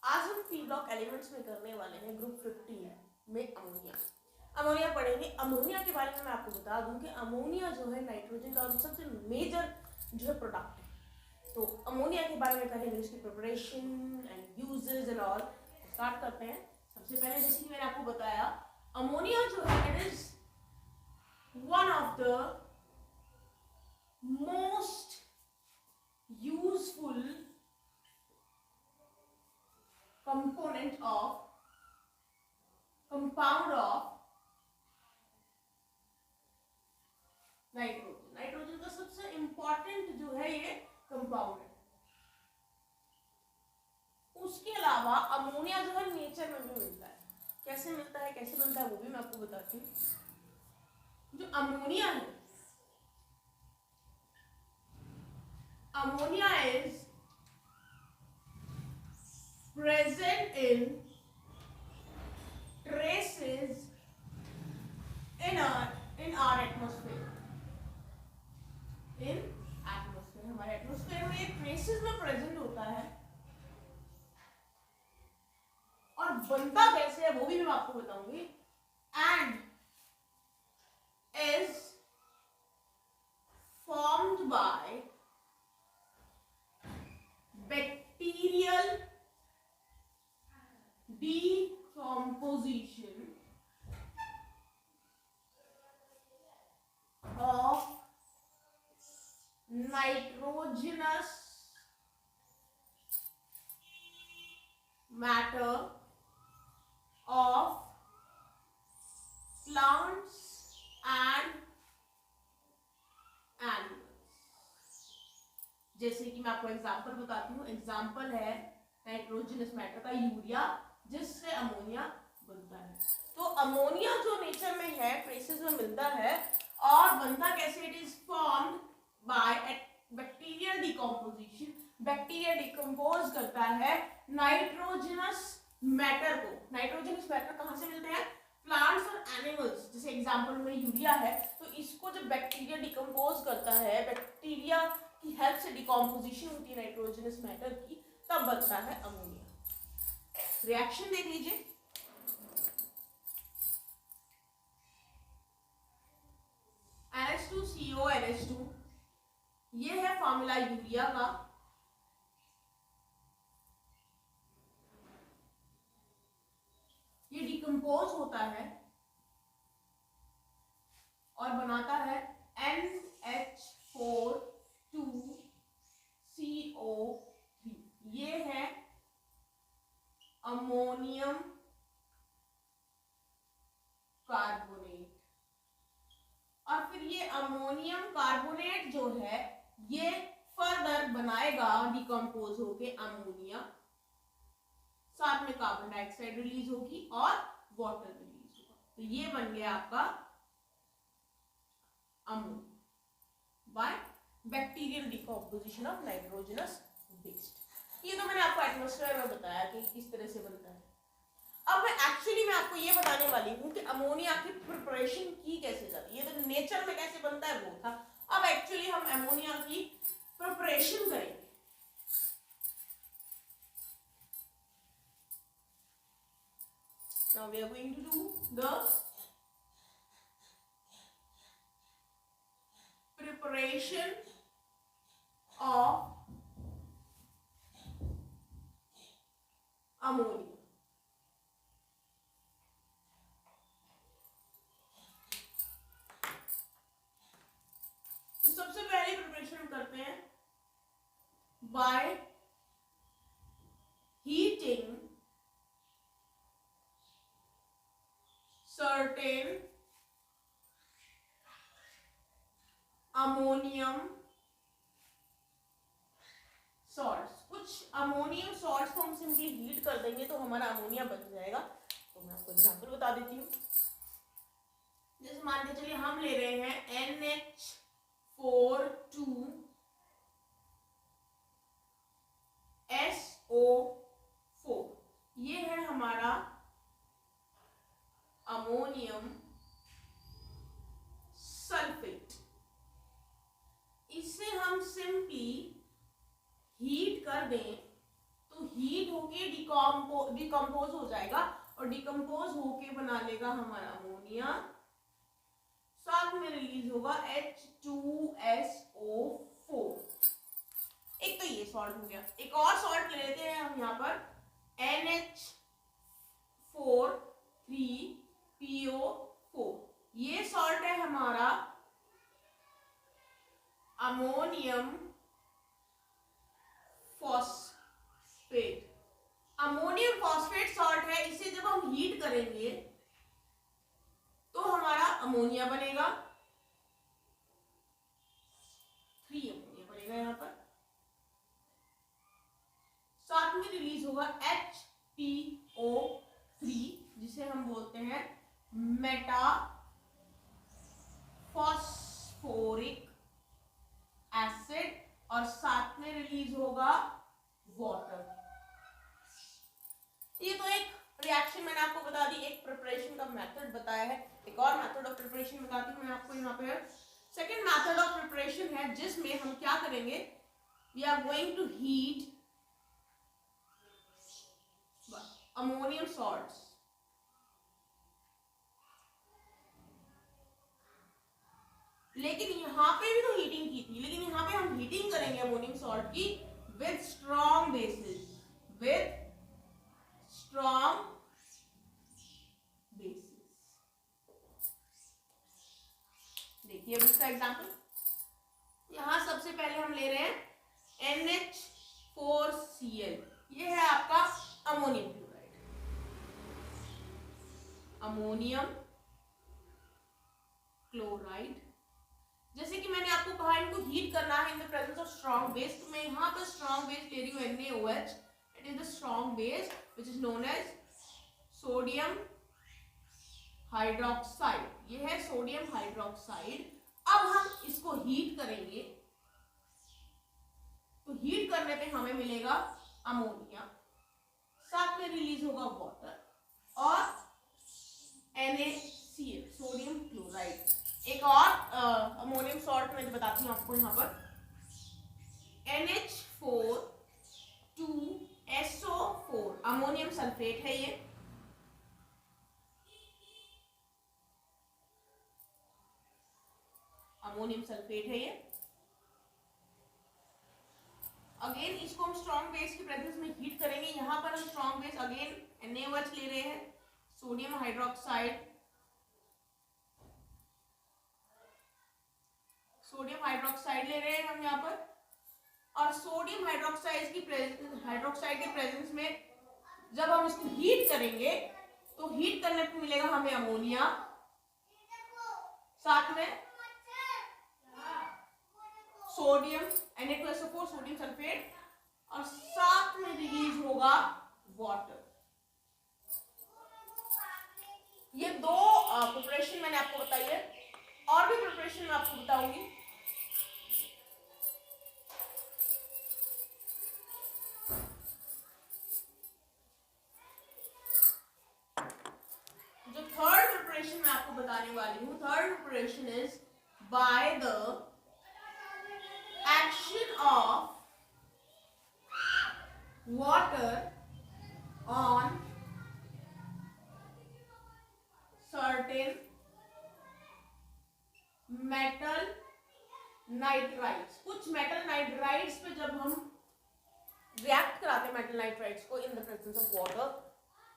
आज हम P block elements में करने वाले हैं ग्रुप 15 में अमोनिया पढ़ेंगे। अमोनिया के बारे में मैं आपको बता दूं कि अमोनिया जो है नाइट्रोजन का सबसे मेजर जो है प्रोडक्ट है। तो अमोनिया के बारे में करेंगे, उसकी preparation and uses and all. Start करते हैं। सबसे पहले जैसे कि मैंने आपको बताया, अमोनिया जो है it is one of the most useful component of compound of nitrogen. Nitrogen का सबसे इंपॉर्टेंट जो है ये कंपाउंड है। उसके अलावा अमोनिया जो है नेचर में भी मिलता है। कैसे मिलता है, कैसे बनता है, वो भी मैं आपको बताती हूँ। जो अमोनिया है, ammonia is present in traces in our atmosphere। in atmosphere, हमारे एटमोस्फेयर में ट्रेसेस में प्रेजेंट होता है। और बनता कैसे है वो भी मैं आपको बताऊंगी। And is formed by bacterial decomposition of nitrogenous matter of plants and animals। जैसे कि मैं आपको एग्जांपल बताती हूँ। एग्जांपल है नाइट्रोजनस मैटर का यूरिया, जिससे अमोनिया बनता है। तो अमोनिया जो नेचर में है, ट्रेसेस में मिलता है और बनता कैसे? It is formed by bacterial decomposition. Bacteria decompose करता है नाइट्रोजनस मैटर को। नाइट्रोजनस मैटर कहाँ से मिलते हैं? प्लांट्स और एनिमल्स। जैसे एग्जांपल में यूरिया है, तो इसको जब बैक्टीरिया डिकम्पोज करता है, बैक्टीरिया की हेल्प से डिकम्पोजिशन होती है नाइट्रोजनस मैटर की, तब बनता है अमोनिया। रिएक्शन देख लीजिए। NH2CO NH2, ये है फॉर्मूला यूरिया का। ये डिकम्पोज होता है और बनाता है NH4 2CO3। ये है अमोनियम कार्बोनेट। और फिर ये अमोनियम कार्बोनेट जो है ये फर्दर बनाएगा डिकम्पोज होके अमोनिया। साथ में कार्बन डाइऑक्साइड रिलीज होगी और वाटर रिलीज होगा। तो ये बन गया आपका ammonia by bacterial decomposition of nitrogenous waste. ये तो मैंने आपको एटमॉस्फेयर में बताया कि किस तरह से बनता है। अब मैं आपको ये बताने वाली हूँ कि अमोनिया की प्रिपरेशन की कैसे जाती है। ये तो नेचर में कैसे बनता है वो था। अब एक्चुअली हम अमोनिया की प्रिपरेशन करेंगे। Now we are going to do the preparation of ammonia। तो सबसे पहले प्रिपरेशन करते हैं by heating certain ammonium salts. कुछ अमोनियम सॉल्ट्स को हम सिंपली हीट कर देंगे तो हमारा अमोनिया बन जाएगा। तो मैं आपको एग्जांपल बता देती हूँ। जैसे मान के चलिए हम ले रहे हैं NH4 2SO4। ये है हमारा अमोनियम सल्फेट। इसे हम सिंपली हीट कर दें तो हीट होके डिकम्पोज हो जाएगा और डिकम्पोज होके बना लेगा हमारा अमोनिया, साथ में रिलीज होगा H2SO4। एक तो ये सॉल्ट हो गया, एक और सॉल्ट ले लेते हैं हम यहाँ पर NH4 3PO4। ये सॉल्ट है हमारा ammonium phosphate. Ammonium phosphate salt है, इसे जब हम हीट करेंगे तो हमारा अमोनिया बनेगा, 3 अमोनिया बनेगा यहाँ पर, साथ में रिलीज होगा HPO3 जिसे हम बोलते हैं मेटाफॉस्फोरिक एसिड, और साथ में रिलीज होगा वाटर। ये तो एक रिएक्शन मैंने आपको बता दी, एक प्रिपरेशन का मेथड बताया है। एक और मेथड ऑफ प्रिपरेशन बताती हूँ मैं आपको यहाँ पे। सेकेंड मेथड ऑफ प्रिपरेशन है जिसमें हम क्या करेंगे, we are going to heat ammonium salts. लेकिन यहाँ पे भी तो हीटिंग की थी, लेकिन यहाँ पे हम हीटिंग करेंगे अमोनियम सॉल्ट की with strong bases, with strong bases. देखिए अब इसका एग्जांपल, यहां सबसे पहले हम ले रहे हैं NH4Cl, ये है आपका अमोनियम क्लोराइड, अमोनियम क्लोराइड। जैसे कि मैंने आपको कहा इनको हीट करना है in the presence of strong base, तो मैं यहाँ पर स्ट्रॉन्ग बेस ले रही हूँ NaOH। It is the strong base which is known as sodium hydroxide. ये है सोडियम हाइड्रोक्साइड। अब हम इसको हीट करेंगे, तो हीट करने पे हमें मिलेगा अमोनिया, साथ में रिलीज होगा वाटर और NaCl सोडियम क्लोराइड। एक और अमोनियम सॉल्ट मैं बताती हूँ आपको यहाँ पर, NH4 अमोनियम सल्फेट है ये, अमोनियम सल्फेट है ये। अगेन इसको हम स्ट्रॉन्ग बेस की प्रेजेंस में हीट करेंगे। यहाँ पर हम स्ट्रॉन्ग बेस अगेन NaOH ले रहे हैं, सोडियम हाइड्रोक्साइड, सोडियम हाइड्रोक्साइड ले रहे हैं हम यहाँ पर, और सोडियम हाइड्रोक्साइड के प्रेजेंस में जब हम इसको हीट करेंगे तो हीट करने पर मिलेगा हमें अमोनिया, साथ में सोडियम Na2SO4 सोडियम सल्फेट, और साथ में रिलीज होगा वाटर। ये दो प्रिपरेशन मैंने आपको बताई है, और भी प्रिपरेशन मैं आपको बताऊंगी। जो थर्ड प्रिपरेशन मैं आपको बताने वाली हूँ, third preparation is by the action of water on certain metal nitrides। कुछ मेटल नाइट्राइड्स पे जब हम रिएक्ट कराते हैं मेटल नाइट्राइड्स को in the presence of water,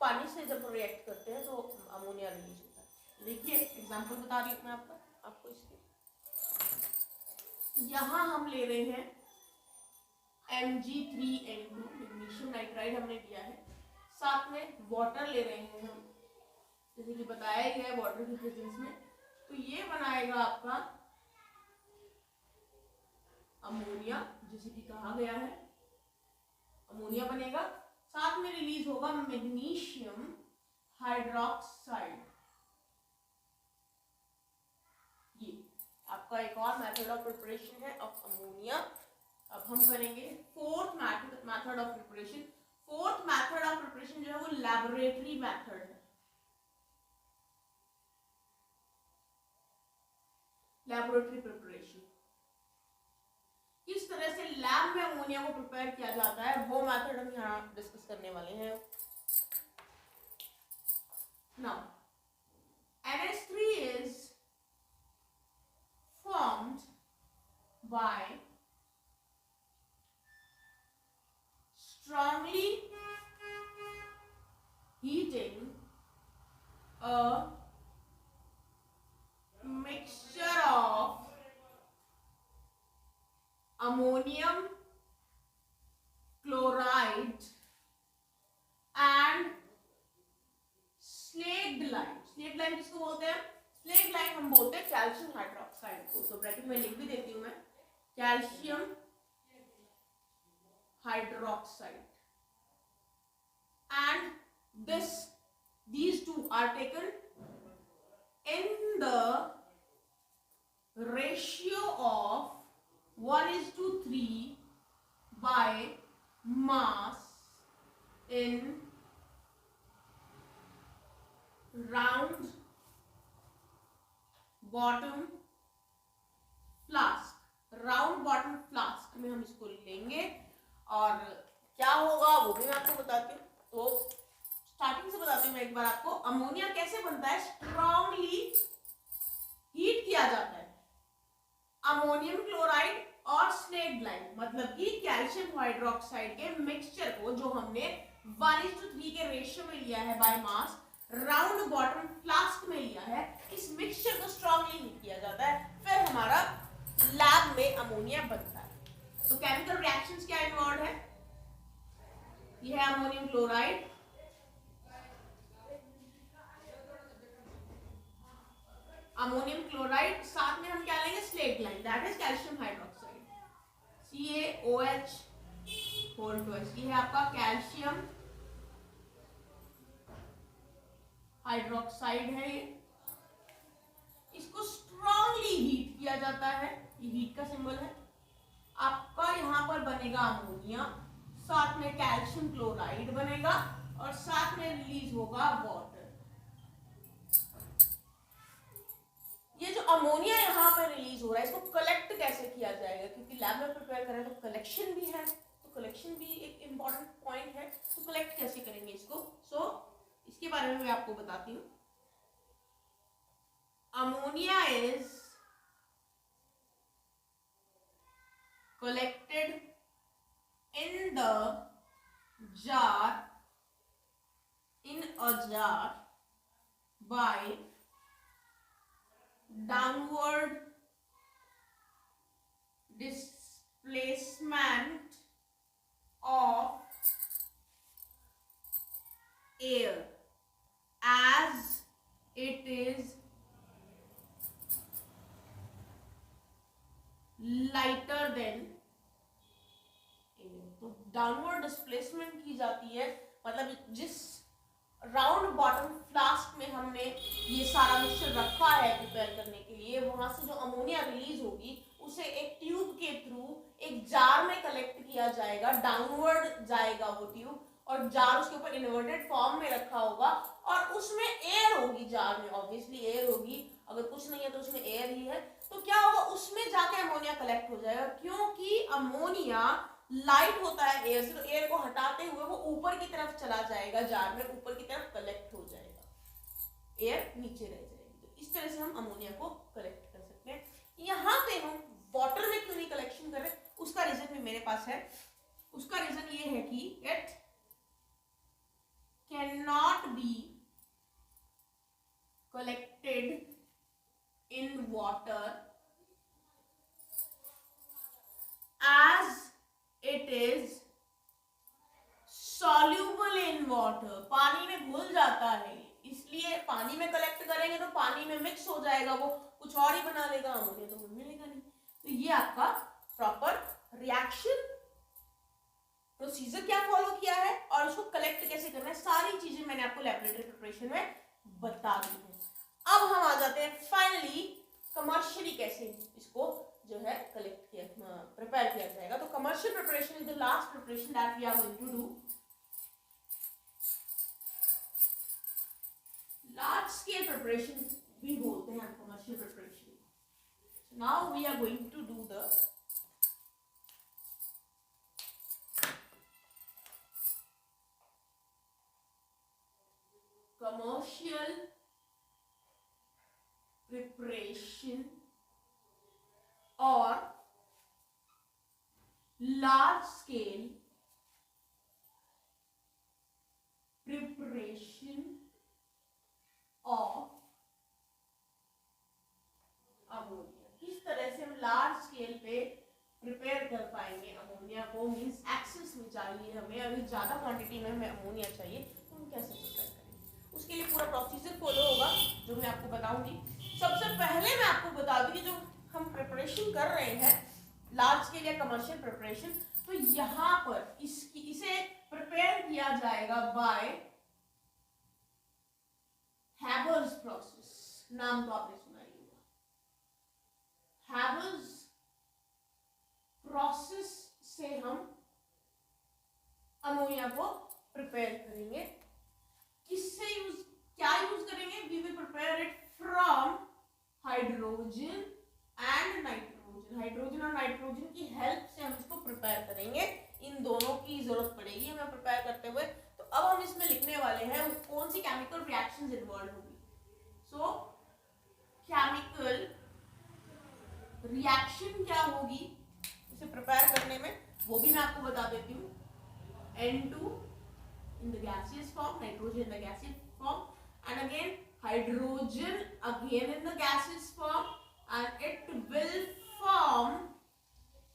पानी से जब रिएक्ट करते हैं तो अमोनिया रिलीज होता है। देखिए एग्जांपल बता रही हूँ मैं आपको इसके। यहाँ हम ले रहे हैं Mg3N2 मैग्नीशियम नाइट्राइड हमने लिया है, साथ में वाटर ले रहे हैं हम, जैसे कि बताया गया है वाटर की प्रेजेंस में, तो ये बनाएगा आपका अमोनिया, जैसे कि कहा गया है अमोनिया बनेगा, साथ में रिलीज होगा मैग्नीशियम हाइड्रोक्साइड। ये आपका एक और मेथड ऑफ प्रिपरेशन है ऑफ अमोनिया। अब हम करेंगे fourth method of preparation. Fourth method of preparation जो है वो लैबोरेटरी मेथड है। लैबोरेटरी प्रिपरेशन किस तरह से लैब में अमोनिया को प्रिपेयर किया जाता है वो मेथड हम यहाँ डिस्कस करने वाले हैं। Now NH3 is formed by strongly heating a mixture of ammonium chloride and slaked lime। Slaked lime किसको बोलते हैं? स्लेक्ड लाइम हम बोलते हैं कैल्शियम हाइड्रोक्साइड को। तो ब्रैकेट में लिख भी देती हूं मैं, calcium hydroxide. And these two are taken in the ratio of 1:3 by mass in round bottom flask. Round bottom flask में हम इसको लेंगे और क्या होगा वो भी मैं आपको बताती हूँ। तो स्टार्टिंग से बताती हूँ मैं एक बार आपको। अमोनिया कैसे बनता है? स्ट्रांगली हीट किया जाता है अमोनियम क्लोराइड और स्लेक्ड लाइम, मतलब कि कैल्शियम हाइड्रोक्साइड के मिक्सचर को जो हमने 1:3 के रेशियो में लिया है by mass, round bottom flask में लिया है। इस मिक्सचर को स्ट्रांगली हीट किया जाता है, फिर हमारा लैब में अमोनिया बनता है। तो केमिकल रिएक्शंस क्या इन्वॉल्व है? ये है अमोनियम क्लोराइड, अमोनियम क्लोराइड, साथ में हम क्या लेंगे? Slaked lime, that is calcium hydroxide, CaOH whole twice. ये है आपका कैल्शियम हाइड्रोक्साइड है। इसको स्ट्रांगली हीट किया जाता है, ये हीट का सिंबल है। आपका यहाँ पर बनेगा अमोनिया, साथ में कैल्शियम क्लोराइड बनेगा और साथ में रिलीज होगा वाटर। ये जो अमोनिया यहाँ पर रिलीज हो रहा है इसको कलेक्ट कैसे किया जाएगा? क्योंकि लैब में प्रिपेयर करें तो कलेक्शन भी है, तो कलेक्शन भी एक इम्पॉर्टेंट पॉइंट है। तो कलेक्ट कैसे करेंगे इसको? इसके बारे में मैं आपको बताती हूँ। Ammonia is collected in a jar by downward displacement of air as it is lighter than air। तो डाउनवर्ड डिस्प्लेसमेंट की जाती है, मतलब जिस राउंड बॉटम फ्लास्क में हमने ये सारा मिक्सचर रखा है प्रिपेयर करने के लिए, वहां से जो अमोनिया रिलीज होगी उसे एक ट्यूब के थ्रू एक जार में कलेक्ट किया जाएगा, डाउनवर्ड जाएगा वो ट्यूब, और जार उसके ऊपर इन्वर्टेड फॉर्म में रखा होगा और उसमें एयर होगी। जार में ऑब्वियसली एयर होगी, अगर कुछ नहीं है तो उसमें एयर ही है। तो क्या होगा? उसमें जाके अमोनिया कलेक्ट हो जाएगा, क्योंकि अमोनिया लाइट होता है एयर से, तो एयर को हटाते हुए वो ऊपर की तरफ चला जाएगा, जार में ऊपर की तरफ कलेक्ट हो जाएगा, एयर नीचे रह जाएगी। तो इस तरह से हम अमोनिया को कलेक्ट कर सकते हैं। यहाँ पे हम वाटर में क्यों नहीं कलेक्शन कर रहे, उसका रीजन भी मेरे पास है। उसका रीजन ये है कि it cannot be collected in water as it is soluble in water। पानी में घुल जाता है, इसलिए पानी में कलेक्ट करेंगे तो पानी में मिक्स हो जाएगा, वो कुछ और ही बना लेगा, अमोनिया तो मिलेगा नहीं। तो ये आपका प्रॉपर रिएक्शन प्रोसीजर क्या फॉलो किया है और उसको कलेक्ट कैसे करना है, सारी चीजें मैंने आपको लैबोरेटरी प्रिपरेशन में बता दी है। अब हम आ जाते हैं फाइनली कमर्शियली कैसे इसको जो है कलेक्ट किया प्रिपेयर किया जाएगा। तो commercial preparation is the last preparation that we are going to do. Large scale preparation भी बोलते हैं commercial preparation. Now we are going to do the commercial preparation or large scale preparation of ammonia. किस तरह से हम large scale पे prepare कर पाएंगे अमोनिया को, मीन्स एक्सेस में चाहिए हमें, अगर ज़्यादा क्वांटिटी में हमें अमोनिया चाहिए तो हम कैसे प्रिपेयर करेंगे, उसके लिए पूरा प्रोसीजर फॉलो होगा जो मैं आपको बताऊंगी। सबसे पहले मैं आपको बता दूं कि जो हम प्रिपरेशन कर रहे हैं लार्ज स्केल या कमर्शियल प्रिपरेशन, तो यहाँ पर इसे प्रिपेयर किया जाएगा बाय हैबर्स प्रोसेस। नाम तो आपने सुना ही होगा। हैबर्स प्रोसेस से हम अमोनिया को प्रिपेयर करेंगे। किससे क्या यूज करेंगे? We will prepare it from hydrogen and nitrogen. Hydrogen और नाइट्रोजन की हेल्प से हम इसको प्रिपेयर करेंगे। इन दोनों की जरूरत पड़ेगी हमें प्रिपेयर करते हुए। तो अब हम इसमें लिखने वाले हैं कौन सी केमिकल रिएक्शंस इन्वॉल्व होगी। सो केमिकल रिएक्शन क्या होगी इसे प्रिपेयर करने में, वो भी मैं आपको बता देती हूँ। N2 in the gaseous form, nitrogen in the gaseous form, and again hydrogen again in the gaseous form, and it will form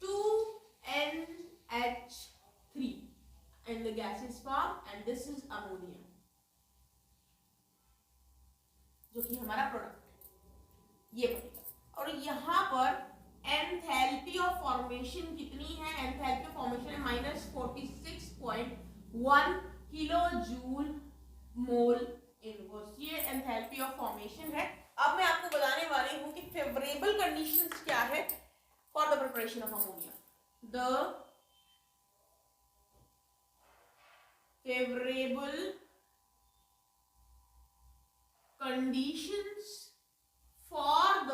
2NH3 in the gaseous form, and this is ammonia, जो कि हमारा product है, ये बनेगा। और यहाँ पर enthalpy of formation कितनी है? एंथैल्पी ऑफ फॉर्मेशन है -46.1 किलो जूल मोल इनवर्स। ये एंथैल्पी ऑफ फॉर्मेशन है। अब मैं आपको बताने वाली हूँ कि फेवरेबल कंडीशंस क्या है for the preparation of ammonia. The favourable conditions for the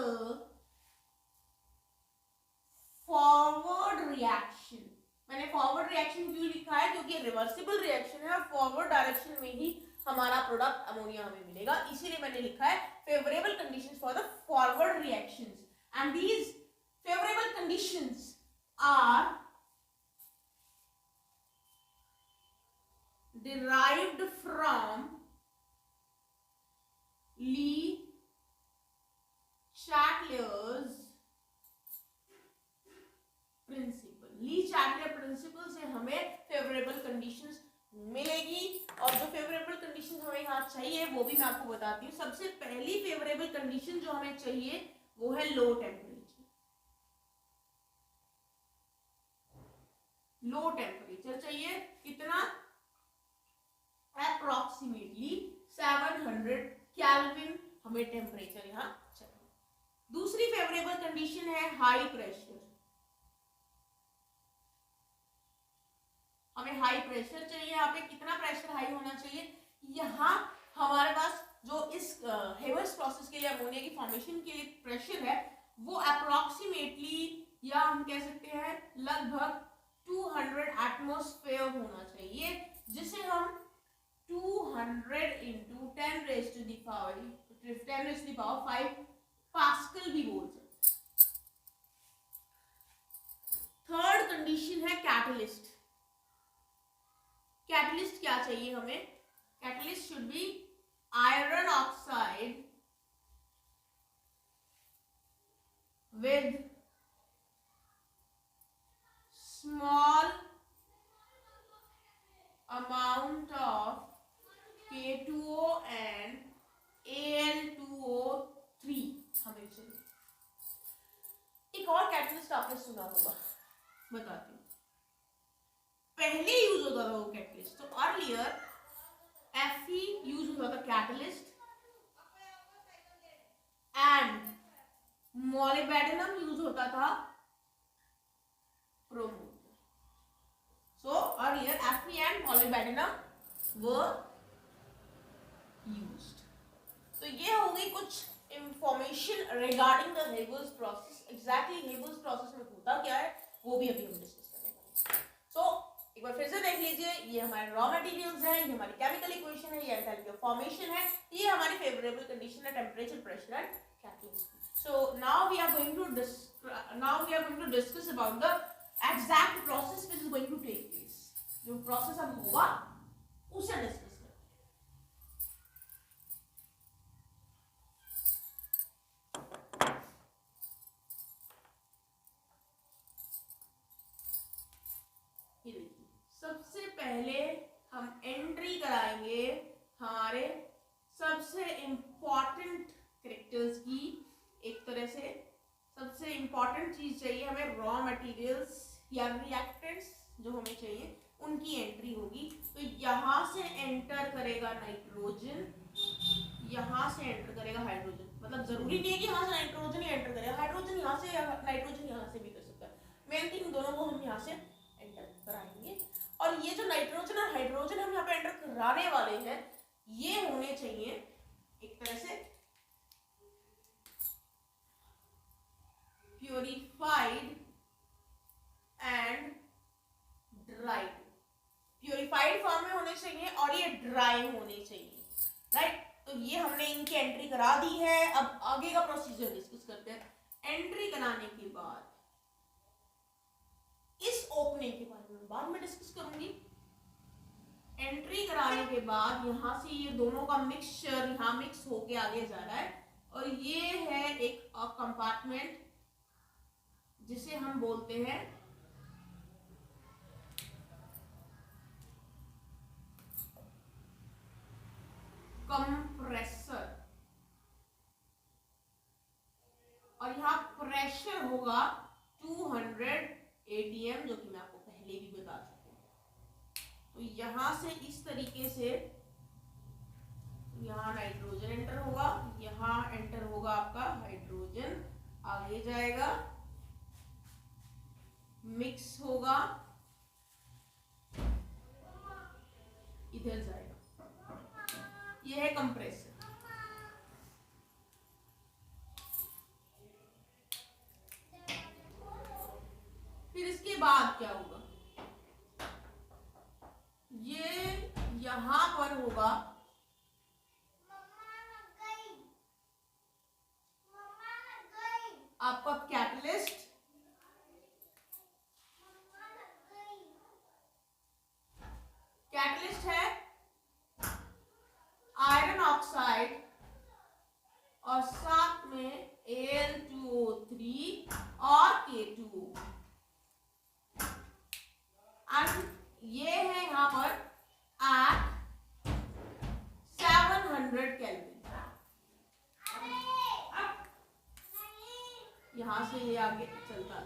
forward reaction. मैंने फॉरवर्ड रिएक्शन क्यों लिखा है? क्योंकि रिवर्सिबल रिएक्शन है और फॉरवर्ड डायरेक्शन में ही हमारा प्रोडक्ट अमोनिया हमें मिलेगा, इसीलिए मैंने लिखा है favourable conditions for the forward reactions, and these favourable conditions are derived from Le-Chatelier's principle. Le Chatelier principle से हमें फेवरेबल कंडीशंस मिलेगी, और जो फेवरेबल कंडीशंस हमें यहाँ चाहिए वो भी मैं आपको बताती हूँ। सबसे पहली फेवरेबल कंडीशन जो हमें चाहिए वो है लो टेम्परेचर। लो टेम्परेचर चाहिए कितना? अप्रोक्सीमेटली 700 केल्विन हमें टेम्परेचर यहाँ चाहिए। दूसरी फेवरेबल कंडीशन है हाई प्रेशर। हमें हाई प्रेशर चाहिए। यहाँ पे कितना प्रेशर हाई होना चाहिए? यहाँ हमारे पास जो इस हेवर्स प्रोसेस के लिए अमोनिया की फॉर्मेशन के लिए प्रेशर है वो अप्रोक्सीमेटली, या हम कह सकते हैं लगभग 200 एटमॉस्फेयर होना चाहिए, जिसे हम 200 into 10 raised to the power 5 pascal भी बोल सकते। थर्ड कंडीशन है कैटलिस्ट। कैटलिस्ट क्या चाहिए हमें? Catalyst should be iron oxide with small amount of K2O and Al2O3 हमें चाहिए। एक और कैटलिस्ट आपने सुना होगा, बताती हूँ। पहले यूज होता था वो कैटलिस्ट, तो अर्लियर Fe यूज होता था कैटलिस्ट, एंड मोलिब्डेनम यूज होता था promoter. So earlier Fe and molybdenum were used। तो ये हो गई कुछ information regarding the Haber's process. Exactly Haber's process में होता क्या है वो भी अभी हम डिस्कस करेंगे। सो एक बार फिर से देख लीजिए, ये हमारे रॉ मटेरियल्स है, ये हमारी केमिकल इक्वेशन है, ये एंथैल्पी ऑफ फॉर्मेशन है, ये हमारी फेवरेबल कंडीशन है temperature, pressure and catalyst. So now we are going to discuss about the exact process which is going to take place. जो प्रोसेस अब होगा उसे डिस्कस करते हैं। ये देखिए, सबसे पहले हम एंट्री कराएंगे हमारे सबसे इंपॉर्टेंट कैरेक्टर्स की। एक तरह से सबसे इंपॉर्टेंट चीज चाहिए हमें, रॉ मटेरियल्स या रिएक्टेंट्स जो हमें चाहिए उनकी एंट्री होगी। तो यहां से एंटर करेगा नाइट्रोजन, यहां से एंटर करेगा हाइड्रोजन। मतलब जरूरी नहीं है कि यहां से नाइट्रोजन ही एंटर करेगा, हाइड्रोजन यहां से या नाइट्रोजन यहां से भी कर सकता है। मेन थिंग दोनों को हम यहां से एंटर कराएंगे। और ये जो नाइट्रोजन और हाइड्रोजन हम यहाँ पे एंटर कराने वाले हैं, ये होने चाहिए एक तरह से purified and dried. Purified form में होने चाहिए और ये ड्राई होने चाहिए, राइट। तो ये हमने इनकी एंट्री करा दी है। अब आगे का प्रोसीजर डिस्कस करते हैं। एंट्री कराने के बाद इस ओपनिंग के बारे में बाद में डिस्कस करूंगी। एंट्री कराने के बाद यहां से ये दोनों का मिक्सचर यहां मिक्स होके आगे जा रहा है, और ये है एक कंपार्टमेंट जिसे हम बोलते हैं कंप्रेसर। और यहाँ प्रेशर होगा 200 atm, जो कि मैं आपको पहले भी बता चुकी हूँ। तो यहां से इस तरीके से यहाँ नाइट्रोजन एंटर होगा, यहाँ एंटर होगा आपका हाइड्रोजन, आगे जाएगा, मिक्स होगा, इधर जाएगा। यह है कंप्रेसर। फिर इसके बाद क्या होगा, ये यहां पर होगा आपका कैटलिस्ट। कैटलिस्ट है आयरन ऑक्साइड और साथ में Al2O3 और K2O। एंड ये है यहां पर एट 700 केल्विन। यहां से ये आगे चलता है।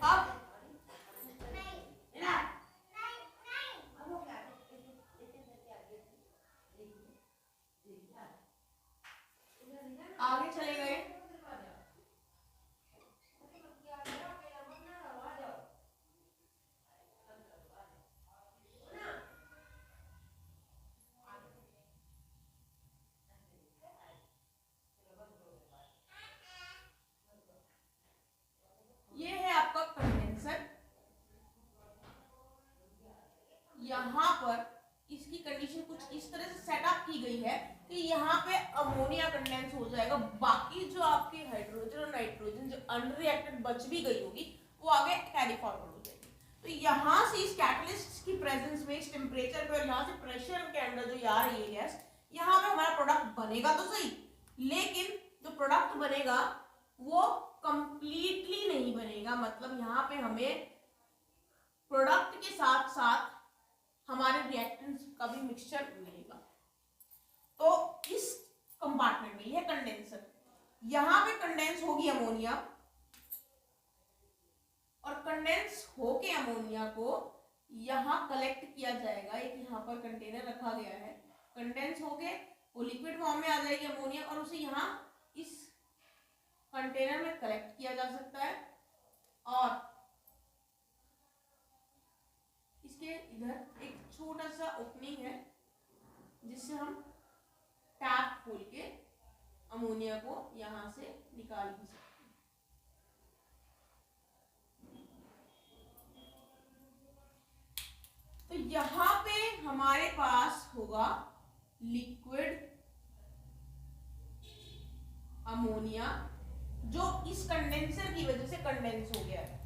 अब आगे चले गए। ये है आपका कंडेंसर। यहां पर इसकी कंडीशन कुछ इस तरह से सेटअप की गई है कि यहाँ पे अमोनिया कंडेंस हो जाएगा। बाकी जो आपकी हाइड्रोजन और नाइट्रोजन जो अनरिएक्टेड बच भी गई होगी वो आगे कैरी फॉरवर्ड हो जाएगी। तो यहाँ से इस कैटलिस्ट की प्रेजेंस में इस टेम्परेचर पे और यहाँ से प्रेशर के अंदर जो आ रही है गैस, यहाँ पे हमारा प्रोडक्ट बनेगा तो सही, लेकिन जो प्रोडक्ट बनेगा वो कंप्लीटली नहीं बनेगा। मतलब यहाँ पे हमें प्रोडक्ट के साथ साथ हमारे रिएक्टेंट्स का भी मिक्सचर मिलेगा। तो इस कंपार्टमेंट में यह कंडेंसर, यहां पे कंडेंस होगी अमोनिया, और कंडेंस होके अमोनिया को यहां कलेक्ट किया जाएगा। एक यहां पर कंटेनर रखा गया है, कंडेंस होके वो लिक्विड फॉर्म में आ जाएगी अमोनिया, और उसे यहां इस कंटेनर में कलेक्ट किया जा सकता है। और इसके इधर एक छोटा सा ओपनिंग है जिससे हम टैप खोल के अमोनिया को यहां से निकाल भी सकते हैं। हमारे पास होगा लिक्विड अमोनिया जो इस कंडेंसर की वजह से कंडेंस हो गया है।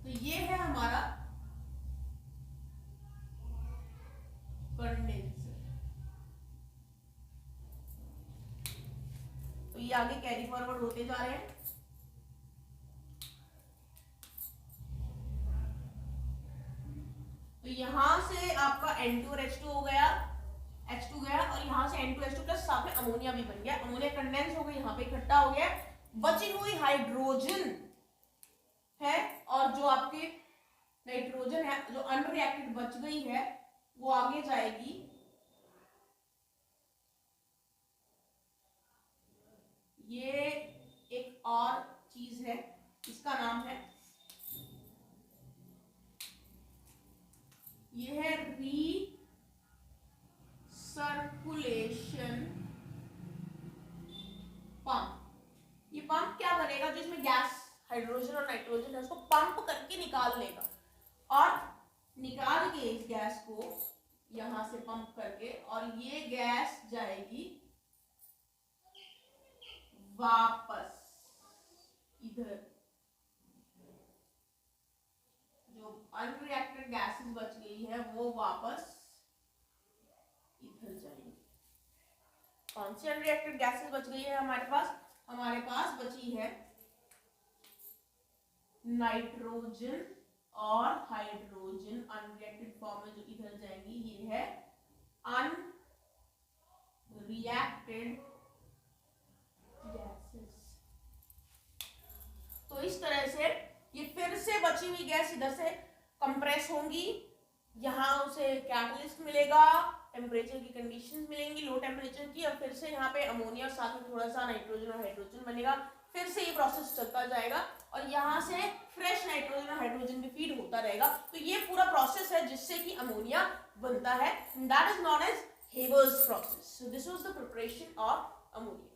तो ये है हमारा कंडेंसर। तो ये आगे कैरी फॉरवर्ड होते जा रहे हैं। तो यहां से आपका N2 और H2 हो गया, H2 गया, और यहां से N2 H2 प्लस साथ में अमोनिया भी बन गया। अमोनिया कंडेंस हो गई, यहाँ पे इकट्ठा हो गया। बची हुई हाइड्रोजन है और जो आपके नाइट्रोजन है जो अनरिएक्टेड बच गई है वो आगे जाएगी ये एक और चीज है, इसका नाम है ये है रीसर्कुलेशन पंप। ये पंप क्या करेगा, जिसमें गैस हाइड्रोजन और नाइट्रोजन है उसको पंप करके निकाल लेगा और निकाल के इस गैस को यहां से पंप करके, और ये गैस जाएगी वापस इधर। जो अनरिएक्टेड गैसेस बच गई है वो वापस इधर जाएगी। कौन सी अनरिएक्टेड गैसेस बच गई है हमारे पास? हमारे पास बची है नाइट्रोजन और हाइड्रोजन अनरिएक्टेड फॉर्म में जो इधर जाएंगी। ये है अनरिएक्टेड गैसेस। तो इस तरह से ये फिर से बची हुई गैस इधर से कंप्रेस होंगी, यहाँ उसे कैटलिस्ट मिलेगा, टेम्परेचर की कंडीशंस मिलेंगी लो टेम्परेचर की, और फिर से यहाँ पे अमोनिया और साथ में थोड़ा सा नाइट्रोजन और हाइड्रोजन बनेगा। फिर से ये प्रोसेस चलता जाएगा और यहाँ से फ्रेश नाइट्रोजन और हाइड्रोजन भी फीड होता रहेगा। तो ये पूरा प्रोसेस है जिससे कि अमोनिया बनता है। That is known as Haber's process. So this was the preparation of ammonia.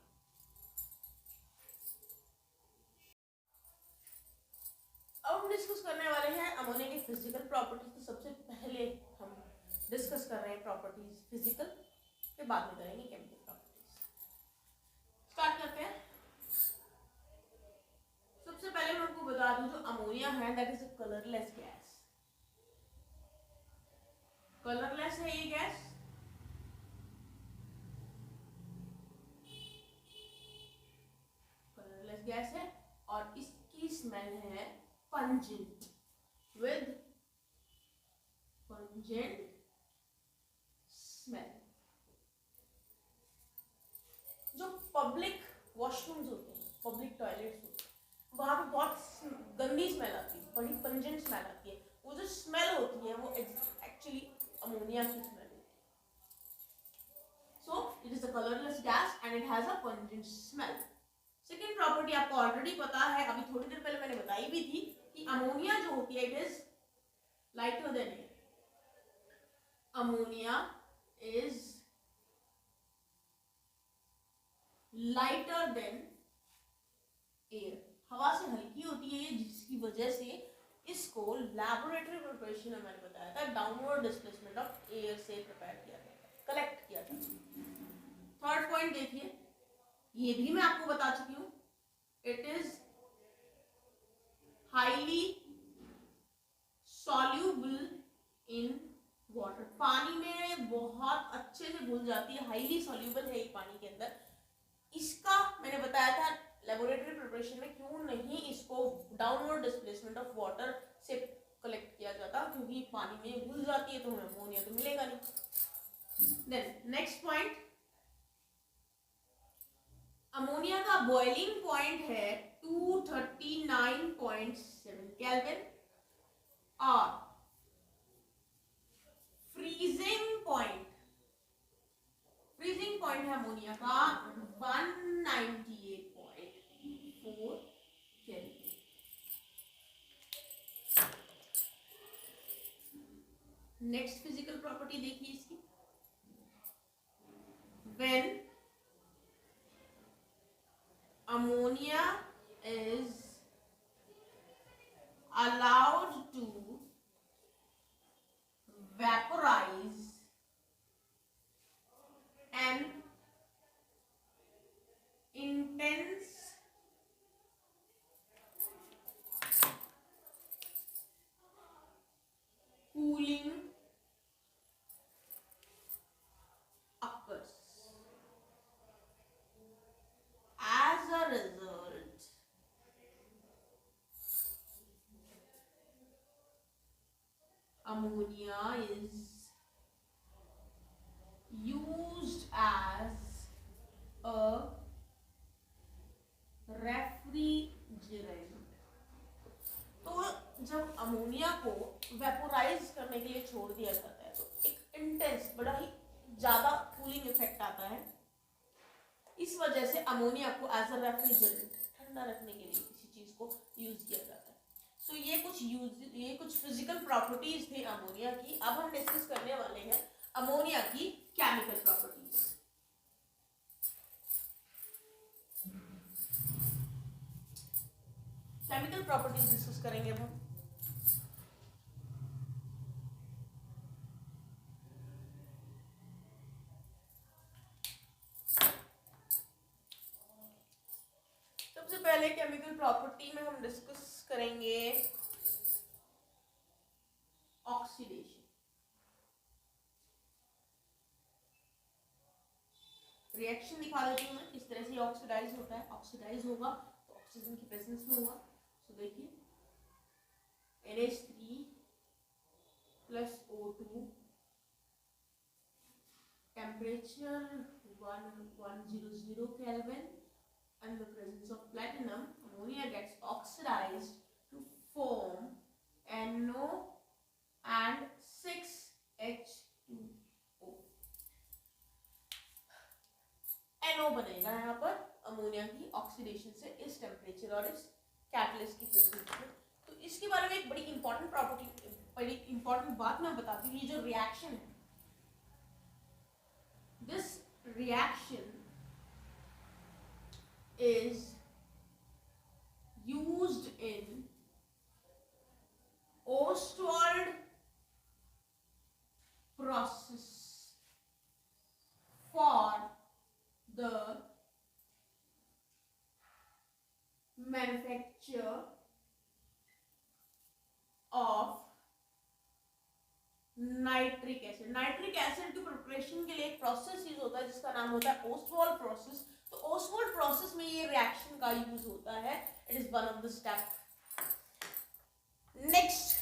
अब हम डिस्कस करने वाले हैं अमोनिया की फिजिकल प्रॉपर्टीज। तो सबसे पहले हम डिस्कस कर रहे हैं प्रॉपर्टीज फिजिकल, के बाद में करेंगे केमिकल प्रॉपर्टीज। स्टार्ट करते हैं। सबसे पहले मैं आपको बता दूं जो अमोनिया है that is a colourless gas. Colourless है ये गैस। कलरलेस गैस है और इसकी स्मेल है पंजेंट, विद पंजेंट स्मेल। जो पब्लिक वॉशरूम्स होते हैं, पब्लिक टॉयलेट्स होते हैं, वहां पे बहुत गंदी स्मेल आती है, बड़ी पंजेंट स्मेल आती है। वो जो स्मेल होती है वो एक्चुअली अमोनिया की स्मेल होती है। सो it is a colourless gas and it has a pungent smell. Second property आपको ऑलरेडी पता है, अभी थोड़ी देर पहले मैंने बताई भी थी कि अमोनिया जो होती है it is lighter than air. Ammonia is lighter than air. हवा से हल्की होती है जिसकी वजह से इसको लैबोरेटरी प्रिपरेशन में मैंने बताया था डाउनवर्ड डिस्प्लेसमेंट ऑफ एयर से प्रिपेयर किया गया था, कलेक्ट किया था। थर्ड पॉइंट देखिए, ये भी मैं आपको बता चुकी हूं, it is highly soluble in water. पानी में बहुत अच्छे से घुल जाती है, हाईली सॉल्यूबल है ये पानी के अंदर। इसका मैंने बताया था लेबोरेटरी प्रिपरेशन में क्यों नहीं इसको डाउनवर्ड डिस्प्लेसमेंट ऑफ वाटर से कलेक्ट किया जाता, क्योंकि पानी में घुल जाती है तो हमें अमोनिया तो मिलेगा नहीं। देन नेक्स्ट पॉइंट, अमोनिया का बॉइलिंग पॉइंट है 239.7 केल्विन और फ्रीजिंग पॉइंट है अमोनिया का 198.4 केल्विन। नेक्स्ट फिजिकल प्रॉपर्टी देखिए इसकी, when ammonia is allowed to vaporize cooling occurs. As a result, ammonia is used as a refrigerant. तो जब ammonia को वेपोराइज करने के लिए छोड़ दिया जाता है तो एक इंटेंस बड़ा ही ज्यादा कूलिंग इफेक्ट आता है। इस वजह से अमोनिया को एज अ रेफ्रिजरेंट ठंडा रखने के लिए किसी चीज को यूज किया जाता है। सो ये कुछ फिजिकल प्रॉपर्टीज थे अमोनिया की। अब हम डिस्कस करने वाले हैं अमोनिया की chemical properties. Chemical properties discuss करेंगे अब हम। सबसे पहले केमिकल प्रॉपर्टी में हम डिस्कस करेंगे ऑक्सीडेशन। रिएक्शन दिखा देती हूँ मैं किस तरह से ऑक्सीडाइज होता है। ऑक्सीडाइज होगा तो ऑक्सीजन की प्रेजेंस में होगा। तो देखिए NH3 plus O2, temperature 1100 Kelvin, and the presence of platinum, ammonia gets oxidized to form NO and 6H2O। NO बनेगा यहाँ पर अमोनिया की ऑक्सीडेशन से इस टेम्परेचर और इस कैटलिस्ट की प्रेजेंस में। तो इसके बारे में एक बड़ी इंपॉर्टेंट प्रॉपर्टी, बड़ी इंपॉर्टेंट बात मैं बताती हूँ। ये जो रिएक्शन है, this reaction is used in Ostwald process for the manufacture of nitric acid. Nitric acid की प्रिपरेशन के लिए एक प्रोसेस यूज होता है जिसका नाम होता है ओस्टवाल्ड प्रोसेस। तो ओस्टवाल्ड प्रोसेस में ये रिएक्शन का यूज होता है। It is one of the step. Next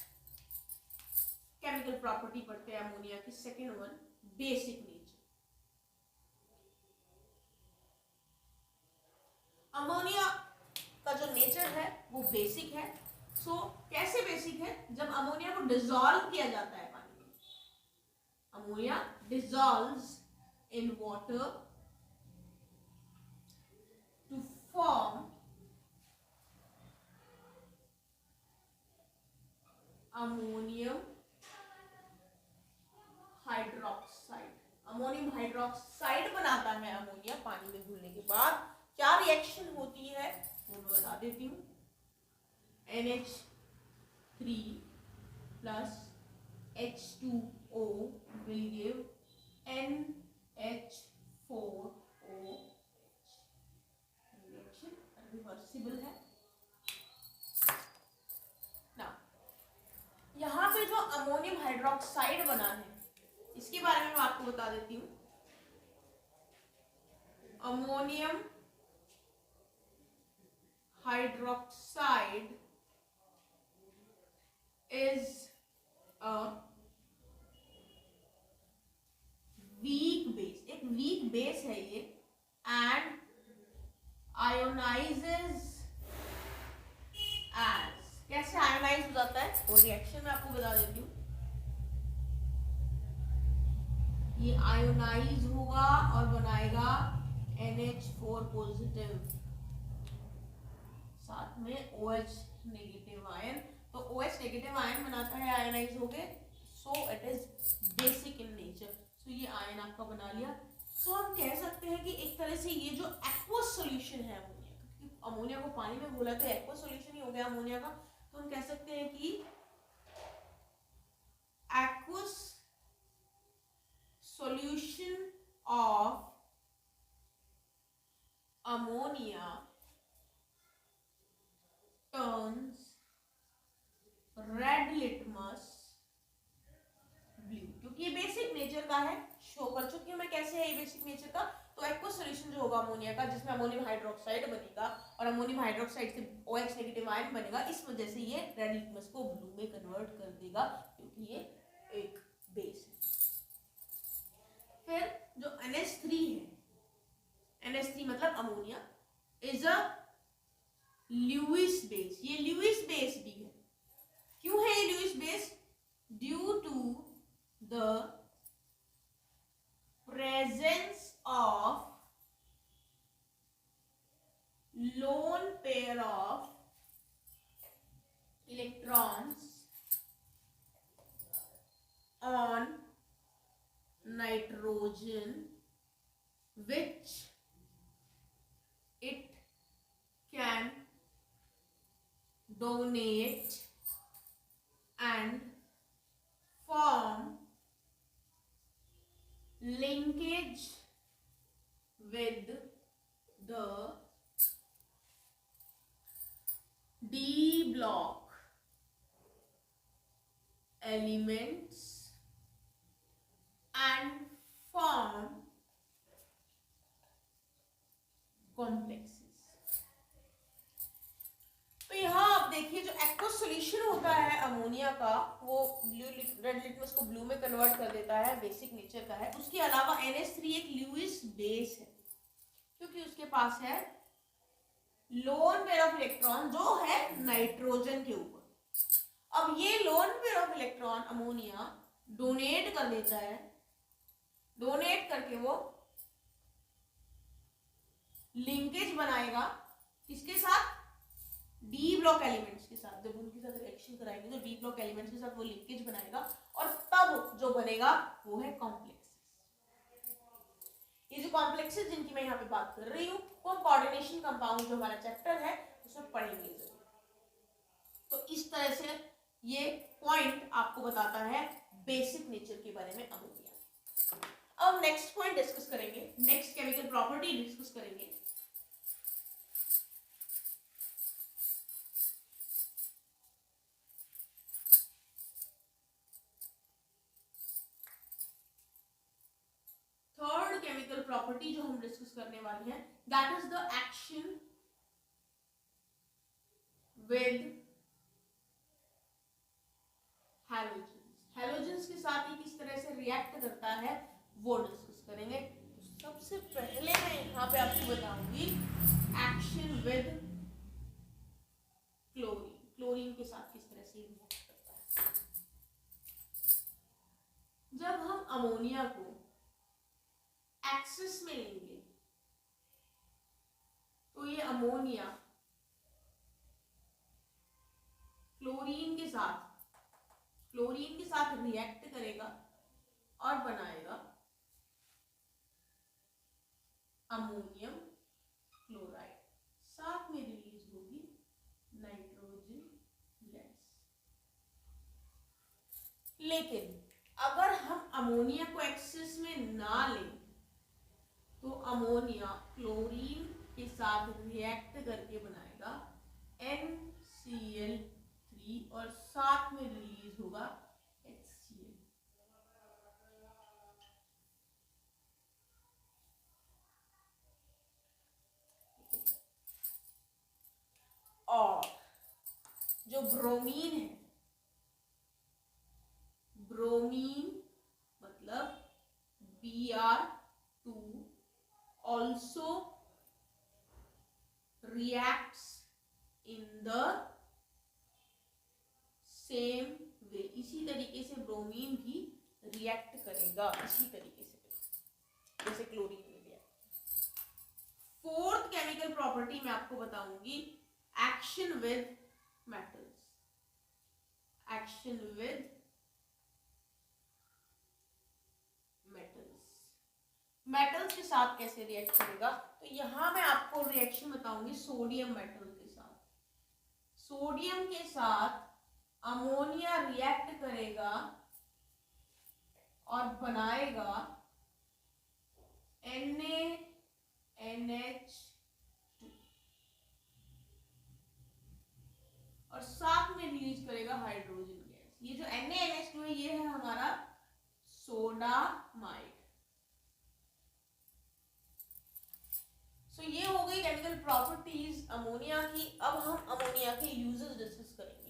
chemical property पढ़ते हैं अमोनिया की, second one, basic nature. Ammonia का जो नेचर है वो बेसिक है। सो कैसे बेसिक है? जब अमोनिया को डिसॉल्व किया जाता है पानी में, ammonia dissolves in water to form ammonium hydroxide. Ammonium hydroxide बनाता है अमोनिया पानी में घुलने के बाद। क्या रिएक्शन होती है वो मैं बता देती हूँ। NH3 plus H2O will give NH4OH। Reaction reversible है। ना यहाँ पे जो अमोनियम हाइड्रोक्साइड बना है इसके बारे में मैं आपको बता देती हूँ। Ammonium hydroxide is a weak base, एक weak base है ये, and ionizes as, कैसे आयोनाइज हो जाता है वो रिएक्शन में आपको बता देती हूँ। ये आयोनाइज होगा और बनाएगा NH4 पॉजिटिव, साथ में OH नेगेटिव आयन। तो OH नेगेटिव आयन बनाता है आयनाइज हो गए। So it is basic in nature. So ये आयन आपका बना लिया। सो हम कह सकते हैं कि एक तरह से ये जो एक्वस सॉल्यूशन है अमोनिया, क्योंकि अमोनिया को पानी में घोला तो एक्वस सॉल्यूशन ही हो गया अमोनिया का। तो हम कह सकते हैं कि aqueous solution of ammonia turns red litmus पता है, शो कर चुकी हूँ मैं कैसे है ये बेसिक नेचर का। तो एक्वस सॉल्यूशन जो होगा अमोनिया का, जिसमें अमोनियम हाइड्रोक्साइड बनेगा और अमोनियम हाइड्रोक्साइड से OH नेगेटिव आयन बनेगा, इस वजह से ये रेड लिटमस को ब्लू में कन्वर्ट कर देगा, क्योंकि ये एक बेस है। फिर जो NH3 है, NH3 मतलब ammonia, is a Lewis base. ये ल्यूइस बेस भी है। क्यों है ये Lewis base? Due to the presence of lone pair of electrons on nitrogen, which it can donate and form linkage with the D block elements and form complexes। तो यहाँ आप देखिए, जो एक्वस सॉल्यूशन होता है अमोनिया का, वो red litmus को ब्लू में कन्वर्ट कर देता है, बेसिक नेचर का है। उसके अलावा NH3 एक ल्यूइस बेस है, क्योंकि उसके पास है लोन पेयर ऑफ इलेक्ट्रॉन जो है नाइट्रोजन के ऊपर। अब ये lone pair of electron ammonia donate कर देता है, डोनेट करके वो लिंकेज बनाएगा किसके साथ? डी ब्लॉक एलिमेंट्स के साथ। जब उनके साथ रिएक्शन कराएंगे तो डी ब्लॉक एलिमेंट्स के साथ वो लिंकेज बनाएगा, और तब जो बनेगा वो है कॉम्प्लेक्सेस। ये जो कॉम्प्लेक्सेस जिनकी मैं यहाँ पे बात कर रही हूँ, वो कोऑर्डिनेशन कंपाउंड जो हमारा चैप्टर है उसमें पढ़ेंगे जरूर। तो इस तरह से ये पॉइंट आपको बताता है बेसिक नेचर के बारे में अमोनिया। अब नेक्स्ट पॉइंट डिस्कस करेंगे, नेक्स्ट केमिकल प्रॉपर्टी डिस्कस करेंगे। थर्ड केमिकल प्रॉपर्टी जो हम डिस्कस करने वाले हैं, that is the action with halogens. Halogens के साथ ही किस तरह से रिएक्ट करता है वो डिस्कस करेंगे। तो सबसे पहले मैं यहाँ पे आपको बताऊंगी एक्शन विद क्लोरीन। क्लोरीन के साथ किस तरह से रिएक्ट करता है। जब हम अमोनिया को एक्सेस में लेंगे तो ये अमोनिया क्लोरीन के साथ रिएक्ट करेगा और बनाएगा अमोनियम क्लोराइड, साथ में रिलीज होगी नाइट्रोजन गैस। लेकिन अगर हम अमोनिया को एक्सेस में ना लें तो अमोनिया क्लोरीन के साथ रिएक्ट करके बनाएगा NCl3 और साथ में रिलीज होगा HCl। और जो ब्रोमीन है, ब्रोमीन मतलब Br2 also reacts in the same way। इसी तरीके से ब्रोमीन भी रिएक्ट करेगा, इसी तरीके से जैसे क्लोरीन में रिएक्ट। फोर्थ केमिकल प्रॉपर्टी मैं आपको बताऊंगी action with metals. Action with metals के साथ कैसे रिएक्ट करेगा, तो यहां मैं आपको रिएक्शन बताऊंगी सोडियम मेटल के साथ। सोडियम के साथ अमोनिया रिएक्ट करेगा और बनाएगा NaNH2 और साथ में रिलीज करेगा हाइड्रोजन गैस। ये जो NaNH2 है ये है हमारा सोडियम सोडामाइड। सो ये हो गई केमिकल प्रॉपर्टीज अमोनिया की। अब हम अमोनिया के यूजेस डिस्कस करेंगे।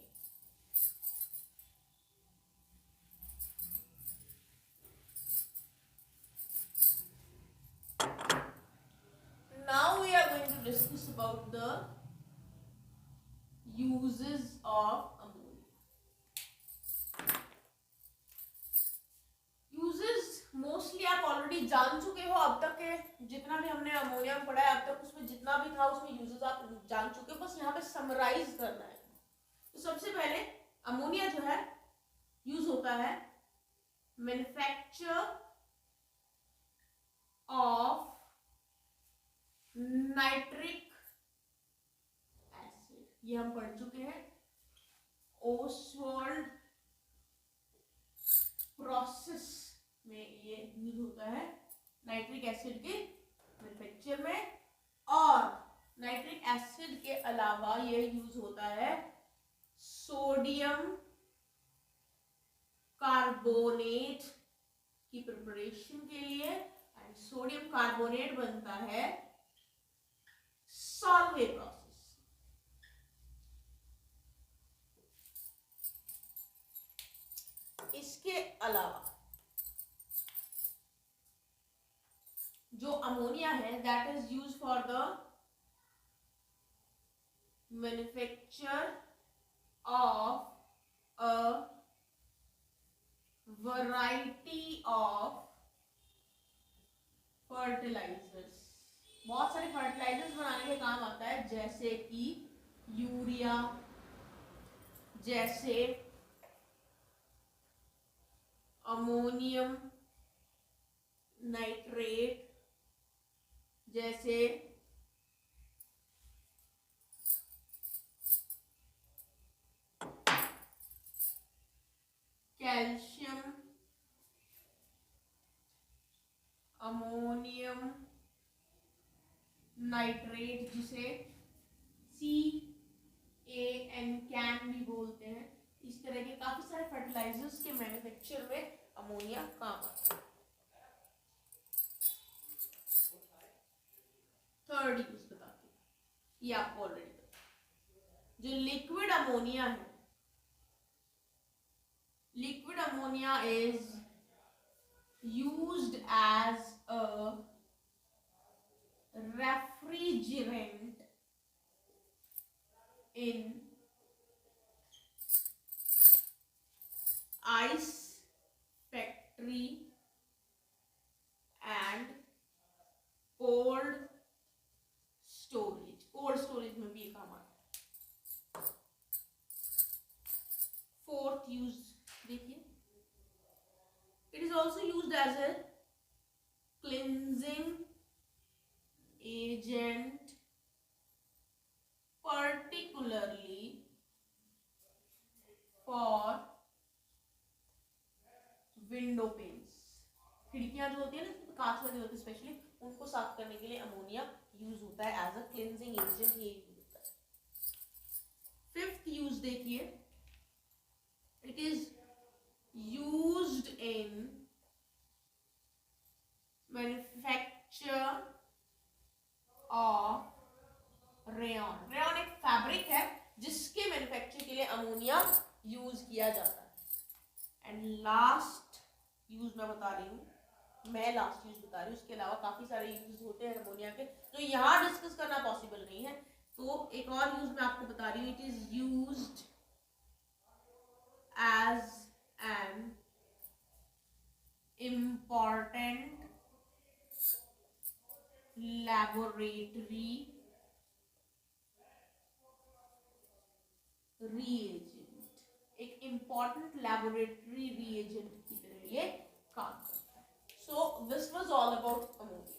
Now we are going to discuss about the uses of ammonia. Uses mostly आप ऑलरेडी जान चुके हो। अब तक के जितना भी हमने अमोनिया में पढ़ा है, अब तक उसमें जितना भी था उसमें यूजेस आप जान चुके हो, बस यहाँ पे समराइज करना है। तो सबसे पहले अमोनिया जो है यूज होता है मैन्युफैक्चर ऑफ नाइट्रिक एसिड, ये हम पढ़ चुके हैं। ओसवाल्ड प्रोसेस में ये यूज होता है नाइट्रिक एसिड के मैन्युफैक्चर में। और नाइट्रिक एसिड के अलावा ये यूज होता है सोडियम कार्बोनेट की प्रिपरेशन के लिए। एंड सोडियम कार्बोनेट बनता है सॉल्वे प्रोसेस। इसके अलावा जो अमोनिया है that is use for the manufacture of a variety of fertilisers. बहुत सारे फर्टिलाइजर्स बनाने के काम आता है, जैसे कि यूरिया, जैसे अमोनियम नाइट्रेट, जैसे कैल्शियम, अमोनियम नाइट्रेट जिसे CAN कैन भी बोलते हैं। इस तरह के काफी सारे फर्टिलाइजर्स के मैन्युफैक्चर में अमोनिया काम आता है। थर्ड यूज बताती हूँ, ये आपको ऑलरेडी पता। जो लिक्विड अमोनिया है, liquid ammonia is used as a refrigerant in ice factory and cold storage। Cold storage में भी ये काम आता है। फोर्थ यूज देखिए, it is also used as a cleansing agent, particularly for window panes। खिड़कियां जो होती है ना, कांच लगे होते हैं स्पेशली, उनको साफ करने के लिए अमोनिया यूज होता है एज अ क्लिंजिंग एजेंट। ये यूज होता है। फिफ्थ यूज देखिए, it is used in manufacture of rayon. Rayon एक फैब्रिक है जिसके मैन्युफैक्चर के लिए अमोनिया यूज किया जाता है। एंड लास्ट यूज मैं बता रही हूँ, उसके अलावा काफी सारे यूज होते हैं अमोनिया के जो यहाँ डिस्कस करना पॉसिबल नहीं है। तो एक और यूज मैं आपको बता रही हूँ, it is used as an important laboratory reagent. एक इंपॉर्टेंट लैबोरेटरी रिएजेंट की तरह ये काम करता है। So this was all about ammonia.